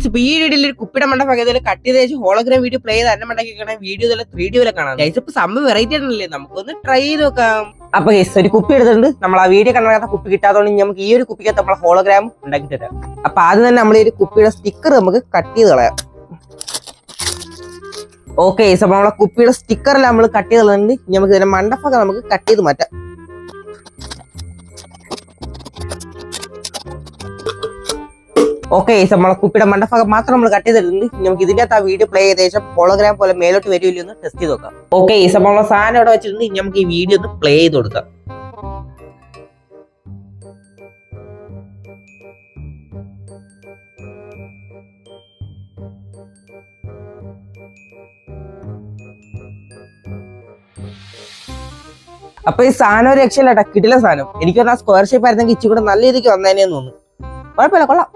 ഇപ്പൊ ഈ വീഡിയോയിൽ ഒരു കുപ്പിയുടെ മണ്ട പകരം കട്ട് ചെയ്ത് വെച്ച് ഹോളോഗ്രാം വീഡിയോ പ്ലേ ചെയ്ത് തന്നെ മണ്ടൊക്കെ വീഡിയോ 3D പോലെ കാണാം. ഗൈസ് ഇപ്പൊ സംഭവം വെറൈറ്റി ആണല്ലേ, നമുക്കൊന്ന് ട്രൈ ചെയ്ത് നോക്കാം. അപ്പൊ ഗൈസ് ഒരു കുപ്പി എടുത്തിട്ടുണ്ട്. നമ്മൾ ആ വീഡിയോ കണ്ടാത്ത കുപ്പി കിട്ടാത്തതുകൊണ്ട് നമുക്ക് ഈ ഒരു കുപ്പിക്കകത്ത് നമ്മളെ ഹോളോഗ്രാം ഉണ്ടാക്കി തരാം. അപ്പൊ ആദ്യം തന്നെ നമ്മൾ ഈ ഒരു കുപ്പിയുടെ സ്റ്റിക്കർ നമുക്ക് കട്ട് ചെയ്ത് കളയാം. ഓക്കെ ഗൈസ്, അപ്പൊ നമ്മളെ കുപ്പിയുടെ സ്റ്റിക്കറെല്ലാം നമ്മൾ കട്ട് ചെയ്ത് കളഞ്ഞിട്ടുണ്ട്. നമുക്ക് ഇതിന്റെ മണ്ടപ്പൊക്കെ നമുക്ക് കട്ട് ചെയ്ത് മാറ്റാം. ഓക്കെ ഗൈസ്, നമ്മളെ കുപ്പിയുടെ മണ്ടഭാഗം മാത്രം നമ്മൾ കട്ട് ചെയ്തിട്ടുണ്ട്. നമുക്ക് ഇതിന്റെ അകത്ത് ആ വീഡിയോ പ്ലേ ചെയ്ത ശേഷം ഹോളോഗ്രാം പോലെ മേലോട്ട് വരുമല്ലോ എന്ന് ടെസ്റ്റ് ചെയ്ത് നോക്കാം. ഓക്കെ ഗൈസ്, അപ്പോൾ നമ്മളെ സാധനം ഇവിടെ വെച്ചിട്ടുണ്ട്. നമുക്ക് ഈ വീഡിയോ ഒന്ന് പ്ലേ ചെയ്ത് കൊടുക്കാം. അപ്പൊ ഈ സാധനം ഒരു രക്ഷയില്ല, കിടില സാധനം. എനിക്ക് പറഞ്ഞാൽ സ്ക്വയർ ഷേപ്പ് ആയിരുന്നെങ്കിൽ ഇച്ചിരി കൂടെ നല്ല രീതിക്ക് വന്നേനെന്ന് തോന്നുന്നു. കുഴപ്പമില്ല, കൊള്ളാം.